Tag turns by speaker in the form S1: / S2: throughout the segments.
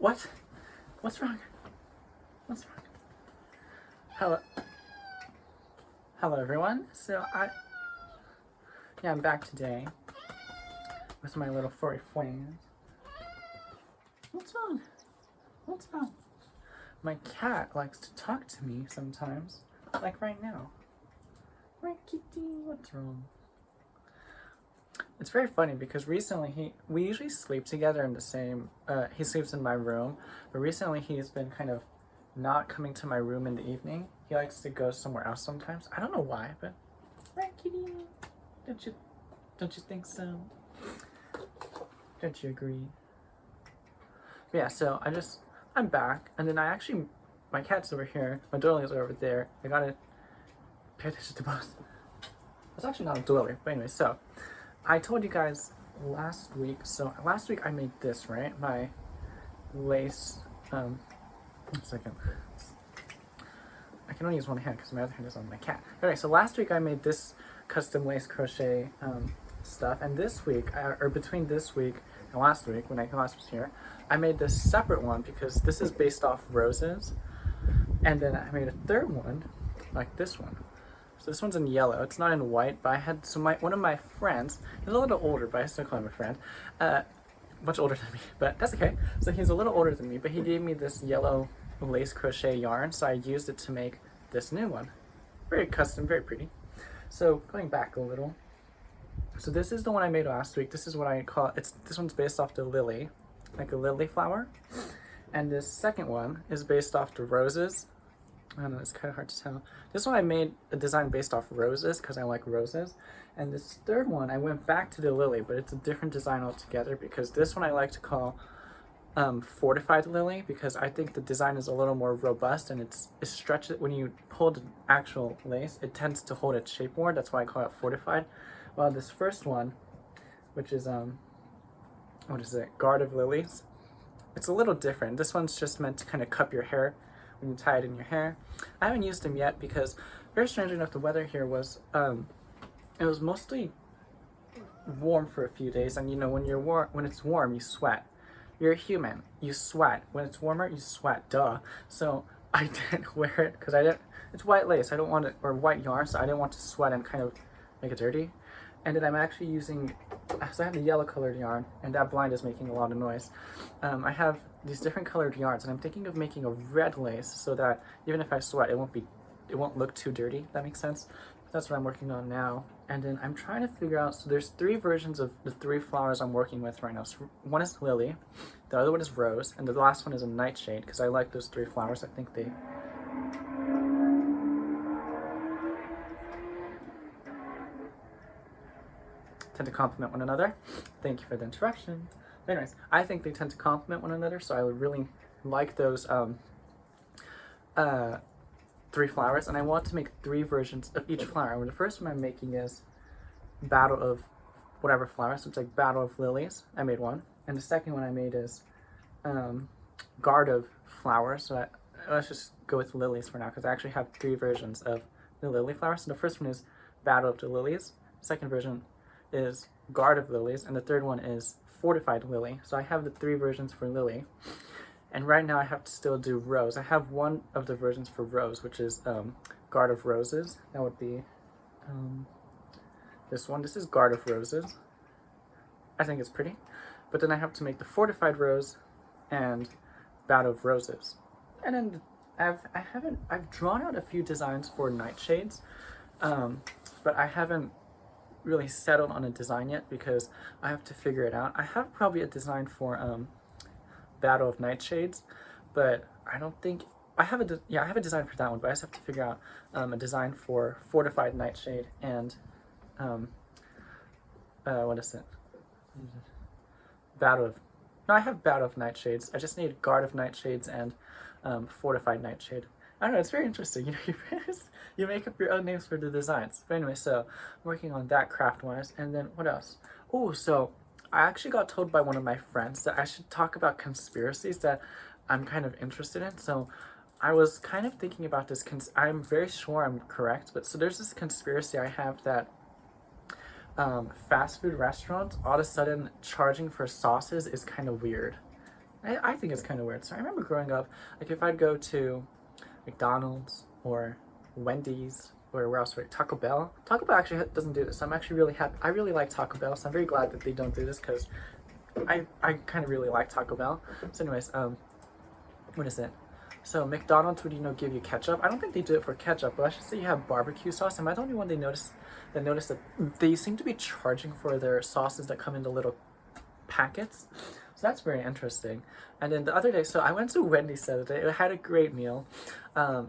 S1: What? What's wrong? What's wrong? Hello. Hello everyone. I'm back today with my little furry friends. What's wrong? What's wrong? My cat likes to talk to me sometimes, like right now. Right, kitty, what's wrong? It's very funny because recently we usually sleep together in the same, he sleeps in my room, but recently he's been kind of not coming to my room in the evening. He likes to go somewhere else sometimes. I don't know why, but right, kitty, don't you think so? Don't you agree? But yeah, so I'm back, and then my cat's over here, my doilies are over there. I gotta pay attention to both. It's actually not a doily, but anyway, so I told you guys last week I made this, right? My lace, one second. I can only use one hand because my other hand is on my cat. Anyway, so last week I made this custom lace crochet stuff, and this week, or between this week and last week when I last was here, I made this separate one because this is based off roses, and then I made a third one, like this one. So this one's in yellow. It's not in white, but I had one of my friends. He's a little older, but I still call him a friend. Much older than me, but that's okay. So he's a little older than me, but he gave me this yellow lace crochet yarn, so I used it to make this new one. Very custom, very pretty. So going back a little. So this is the one I made last week. This is what I call it. This one's based off the lily, like a lily flower. And this second one is based off the roses. I don't know, it's kind of hard to tell. This one I made a design based off roses because I like roses. And this third one, I went back to the lily, but it's a different design altogether because this one I like to call fortified lily because I think the design is a little more robust and it stretches. When you hold an actual lace, it tends to hold its shape more. That's why I call it fortified. While this first one, which is, what is it, Guard of Lilies, it's a little different. This one's just meant to kind of cup your hair when you tie it in your hair. I haven't used them yet because, very strange enough, the weather here was, it was mostly warm for a few days, and you know, when it's warm, you sweat. You're a human, you sweat. When it's warmer, you sweat, duh. So I didn't wear it because it's white lace, I don't want it, or white yarn, so I didn't want to sweat and kind of make it dirty. And then I'm actually using, so I have the yellow colored yarn, and that blind is making a lot of noise. I have these different colored yarns, and I'm thinking of making a red lace so that even if I sweat, it won't look too dirty. That makes sense. That's what I'm working on now. And then I'm trying to figure out, so there's 3 versions of the 3 flowers I'm working with right now. So one is lily, the other one is rose, and the last one is a nightshade because I like those 3 flowers. I think they tend to complement one another. Thank you for the interruption. But anyways, I think they tend to complement one another, so I would really like those 3 flowers, and I want to make 3 versions of each flower. The first one I'm making is Battle of whatever flower, so it's like Battle of Lilies. I made one, and the second one I made is Guard of Flowers. So let's just go with lilies for now because I actually have 3 versions of the lily flowers. So the first one is Battle of the Lilies. The second version is Guard of Lilies, and the third one is Fortified Lily. So I have the 3 versions for lily, and right now I have to still do rose. I have one of the versions for rose, which is Guard of Roses. That would be this one. This is Guard of Roses. I think it's pretty, but then I have to make the Fortified Rose and Battle of Roses. And then I've drawn out a few designs for nightshades, but I haven't really settled on a design yet because I have to figure it out. I have probably a design for Battle of Nightshades, but I don't think I have I have a design for that one, but I just have to figure out a design for Fortified Nightshade and what is it? I have Battle of Nightshades. I just need Guard of Nightshades and Fortified Nightshade. I don't know, it's very interesting. You know, you make up your own names for the designs. But anyway, so I'm working on that craft-wise. And then what else? Oh, so I actually got told by one of my friends that I should talk about conspiracies that I'm kind of interested in. So I was kind of thinking about this. I'm very sure I'm correct, but so there's this conspiracy I have that fast food restaurants all of a sudden charging for sauces is kind of weird. I think it's kind of weird. So I remember growing up, like if I'd go to McDonald's or Wendy's or where else? Right, Taco Bell. Taco Bell actually doesn't do this. I'm actually really happy. I really like Taco Bell, so I'm very glad that they don't do this because I kind of really like Taco Bell. So anyways, what is it? So McDonald's would, give you ketchup. I don't think they do it for ketchup, but I should say you have barbecue sauce. Am I the only one they notice that they seem to be charging for their sauces that come in the little packets? So that's very interesting. And then the other day, so I went to Wendy's the other day. I had a great meal.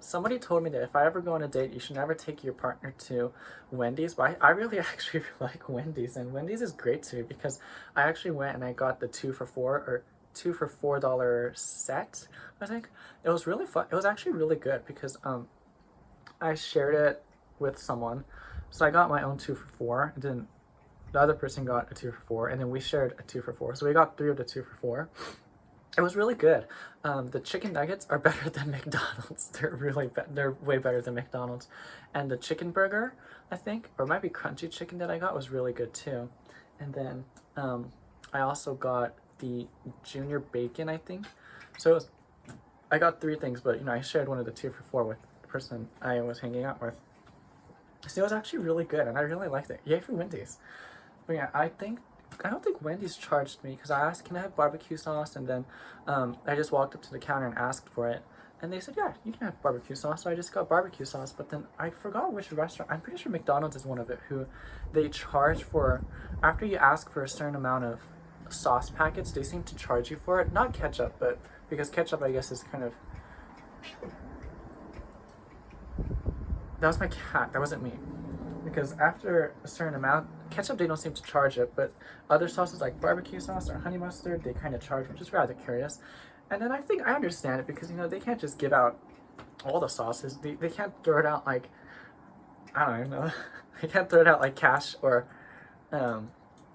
S1: Somebody told me that if I ever go on a date, you should never take your partner to Wendy's. But I really actually like Wendy's, and Wendy's is great too because I actually went and I got the 2 for $4 set. I think it was really fun. It was actually really good because I shared it with someone, so I got my own 2 for $4, and then the other person got a 2 for $4, and then we shared a 2 for $4. So we got 3 of the 2 for $4. It was really good. The chicken nuggets are better than McDonald's. They're way better than McDonald's. And the chicken burger, I think, or it might be crunchy chicken that I got, was really good too. And then I also got the junior bacon, I think. So I got 3 things, but I shared one of the 2 for $4 with the person I was hanging out with. So it was actually really good, and I really liked it. Yay for Wendy's. But yeah, I don't think Wendy's charged me because I asked, can I have barbecue sauce? And then I just walked up to the counter and asked for it. And they said, yeah, you can have barbecue sauce. So I just got barbecue sauce. But then I forgot which restaurant. I'm pretty sure McDonald's is one of it, who they charge for, after you ask for a certain amount of sauce packets, they seem to charge you for it. Not ketchup, but because ketchup, I guess, is kind of... That was my cat. That wasn't me. Because after a certain amount, ketchup, they don't seem to charge it, but other sauces like barbecue sauce or honey mustard, they kind of charge, which is rather curious. And then I think I understand it because, they can't just give out all the sauces. They can't throw it out like, I don't know, they can't throw it out like cash or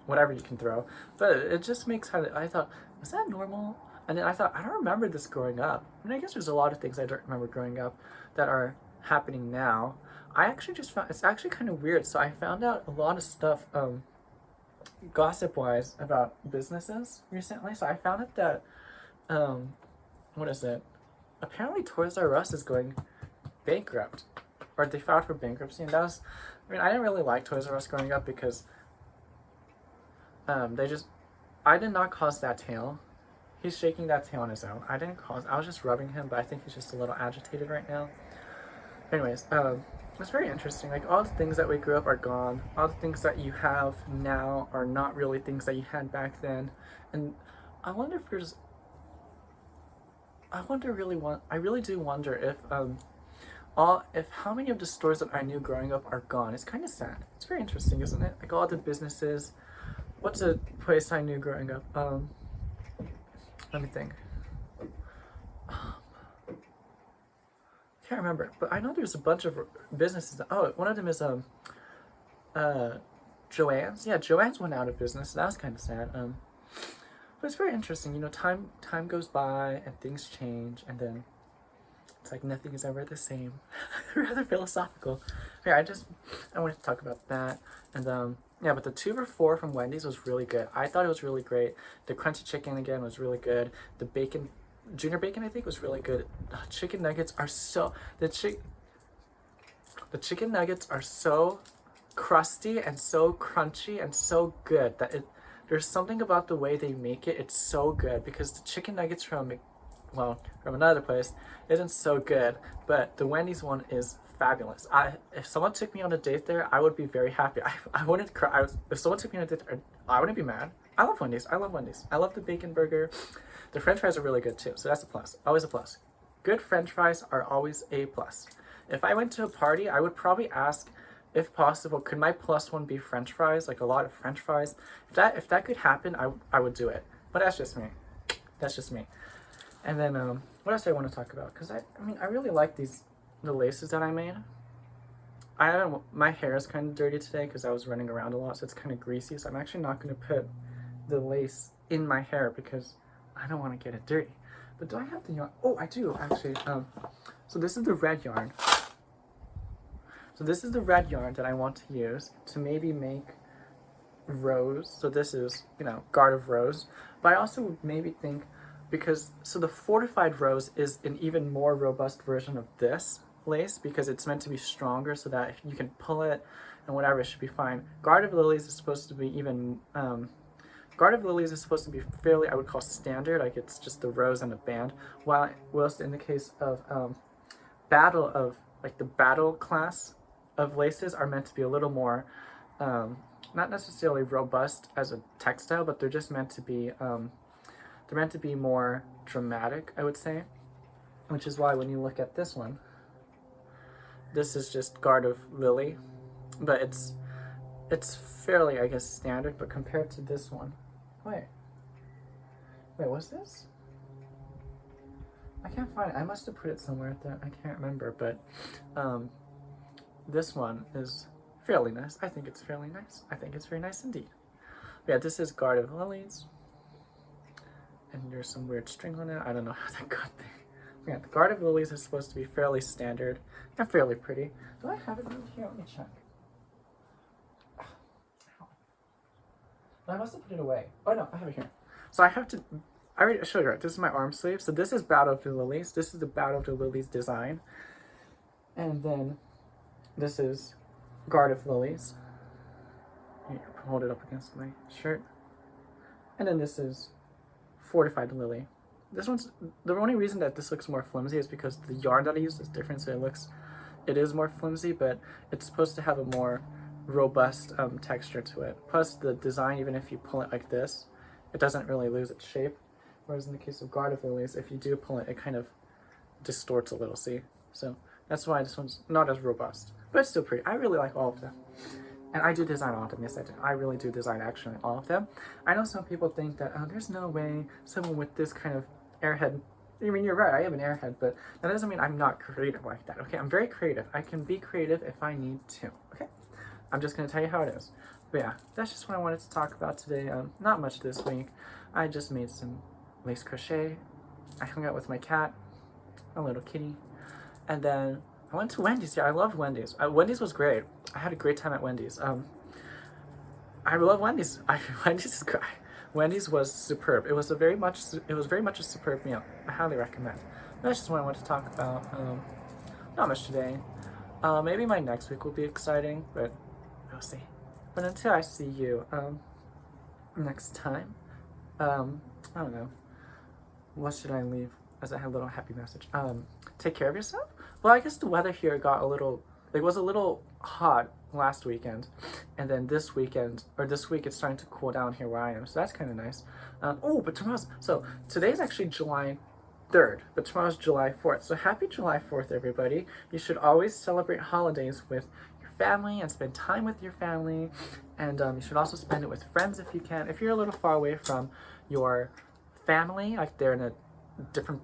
S1: whatever you can throw. But it just makes I thought, was that normal? And then I thought, I don't remember this growing up. I mean, I guess there's a lot of things I don't remember growing up that are happening now. I actually just found, it's actually kind of weird. So I found out a lot of stuff, gossip-wise, about businesses recently. So I found out that, what is it? Apparently Toys R Us is going bankrupt. Or they filed for bankruptcy. And that was, I didn't really like Toys R Us growing up because, I did not cause that tail. He's shaking that tail on his own. I was just rubbing him, but I think he's just a little agitated right now. Anyways, it's very interesting. Like, all the things that we grew up are gone. All the things that you have now are not really things that you had back then. And I wonder if there's... I really do wonder if how many of the stores that I knew growing up are gone. It's kind of sad. It's very interesting, isn't it? Like, all the businesses. What's a place I knew growing up? Let me think. Can't remember, but I know there's a bunch of businesses. One of them is Joann's. Yeah, Joann's went out of business. That was kind of sad. But it's very interesting. Time goes by and things change, and then it's like nothing is ever the same. Rather philosophical. Yeah, I wanted to talk about that, and yeah, but the 2 for $4 from Wendy's was really good. I thought it was really great. The crunchy chicken again was really good. The bacon. Junior bacon, I think, was really good. Chicken nuggets are so... The chicken nuggets are so crusty and so crunchy and so good that there's something about the way they make it. It's so good because the chicken nuggets from another place isn't so good, but the Wendy's one is fabulous. If someone took me on a date there, I would be very happy. I wouldn't cry. If someone took me on a date there, I wouldn't be mad. I love Wendy's. I love the bacon burger. The French fries are really good too, so that's a plus. Always a plus. Good French fries are always a plus. If I went to a party, I would probably ask, if possible, could my +1 be French fries? Like a lot of French fries. If that could happen, I would do it. But that's just me. That's just me. And then what else do I want to talk about? Because I really like the laces that I made. My hair is kind of dirty today because I was running around a lot, so it's kind of greasy. So I'm actually not going to put the lace in my hair because I don't want to get it dirty. But do I have the yarn? Oh, I do, actually. So this is the red yarn. So this is the red yarn that I want to use to maybe make rose. So this is, Garden of Rose. But I also maybe think because, so the fortified rose is an even more robust version of this lace because it's meant to be stronger so that if you can pull it and whatever, it should be fine. Guard of Lilies is supposed to be even, Guard of Lilies is supposed to be fairly, I would call standard, like it's just the rose and a band, whilst in the case of the battle class of laces are meant to be a little more, not necessarily robust as a textile, but they're just meant to be, they're meant to be more dramatic, I would say, which is why when you look at this one, this is just Guard of Lily, but it's fairly, I guess, standard, but compared to this one, wait, what's this? I can't find it. I must have put it somewhere that I can't remember, but this one is fairly nice. I think it's fairly nice. I think it's very nice indeed. But yeah, this is Guard of Lilies, and there's some weird string on it. I don't know how that got there. Yeah, the Guard of Lilies is supposed to be fairly standard and fairly pretty. Do I have it in here? Let me check. I must have put it away. Oh no, I have it here. So I already showed you, right? This is my arm sleeve. So this is Battle of the Lilies. This is the Battle of the Lilies design. And then this is Guard of Lilies. Here, hold it up against my shirt. And then this is Fortified Lily. This one's, the only reason that this looks more flimsy is because the yarn that I use is different, so it is more flimsy, but it's supposed to have a more robust texture to it. Plus the design, even if you pull it like this, it doesn't really lose its shape. Whereas in the case of Guard of Lilies, if you do pull it, it kind of distorts a little, see? So that's why this one's not as robust, but it's still pretty. I really like all of them. And I do design all of them, yes I do. I really do design actually all of them. I know some people think that, oh, there's no way someone with this kind of airhead, I mean, you're right, I have an airhead, but that doesn't mean I'm not creative like that, okay? I'm very creative. I can be creative if I need to, okay? I'm just gonna tell you how it is. But yeah, that's just what I wanted to talk about today. Not much this week. I just made some lace crochet. I hung out with my cat, a little kitty, and then I went to Wendy's. Yeah, I love Wendy's. Wendy's was great. I had a great time at Wendy's. I love Wendy's. Wendy's was superb. It was very much a superb meal. I highly recommend. That's just what I want to talk about. Not much today. Maybe my next week will be exciting, but we'll see. But until I see you next time, I don't know. What should I leave as a little happy message? Take care of yourself. Well, I guess the weather here got it was a little hot last weekend, and then this week it's starting to cool down here where I am, so that's kind of nice. Oh, but today's actually July 3rd, but tomorrow's July 4th, so happy July 4th, everybody. You should always celebrate holidays with your family and spend time with your family, and you should also spend it with friends if you can. If you're a little far away from your family, like they're in a different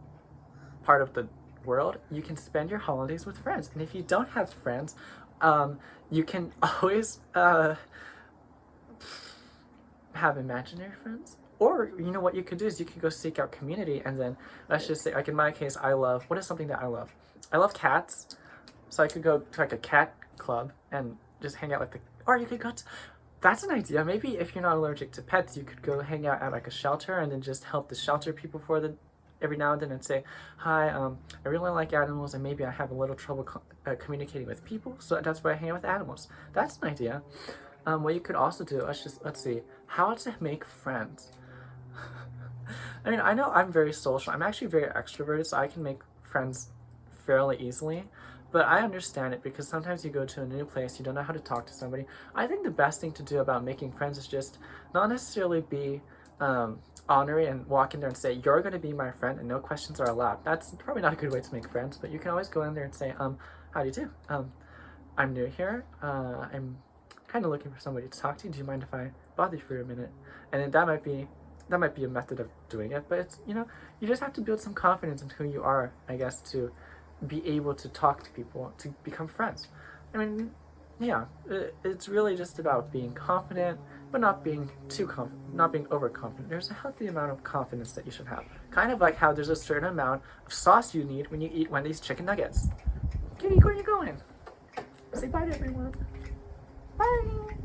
S1: part of the world, you can spend your holidays with friends. And if you don't have friends, you can always have imaginary friends. Or, you know, what you could do is you could go seek out community, and then, let's just say, like in my case, what is something that I love? I love cats, so I could go to like a cat club and just hang out with or you could go to, that's an idea. Maybe if you're not allergic to pets, you could go hang out at like a shelter and then just help the shelter people every now and then and say, hi, I really like animals and maybe I have a little trouble communicating with people, so that's why I hang out with animals. That's an idea. What you could also do, let's see, how to make friends. I mean, I know I'm very social. I'm actually very extroverted, so I can make friends fairly easily. But I understand it because sometimes you go to a new place, you don't know how to talk to somebody. I think the best thing to do about making friends is just not necessarily be honorary and walk in there and say, you're going to be my friend and no questions are allowed. That's probably not a good way to make friends, but you can always go in there and say, how do you do? I'm new here. I'm kind of looking for somebody to talk to. Do you mind if I bother you for a minute? And then that might be a method of doing it, but it's, you know, you just have to build some confidence in who you are, I guess, to be able to talk to people, to become friends. I mean, yeah, it's really just about being confident, but not being too confident, not being overconfident. There's a healthy amount of confidence that you should have. Kind of like how there's a certain amount of sauce you need when you eat Wendy's chicken nuggets. Kitty, where are you going? Say bye to everyone. Bye.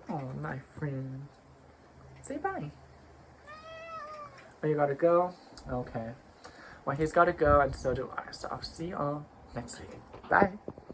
S1: Oh, my friend. Say bye. Oh, you gotta go? Okay. Well, he's gotta go, and so do I. So I'll see y'all next week. Bye.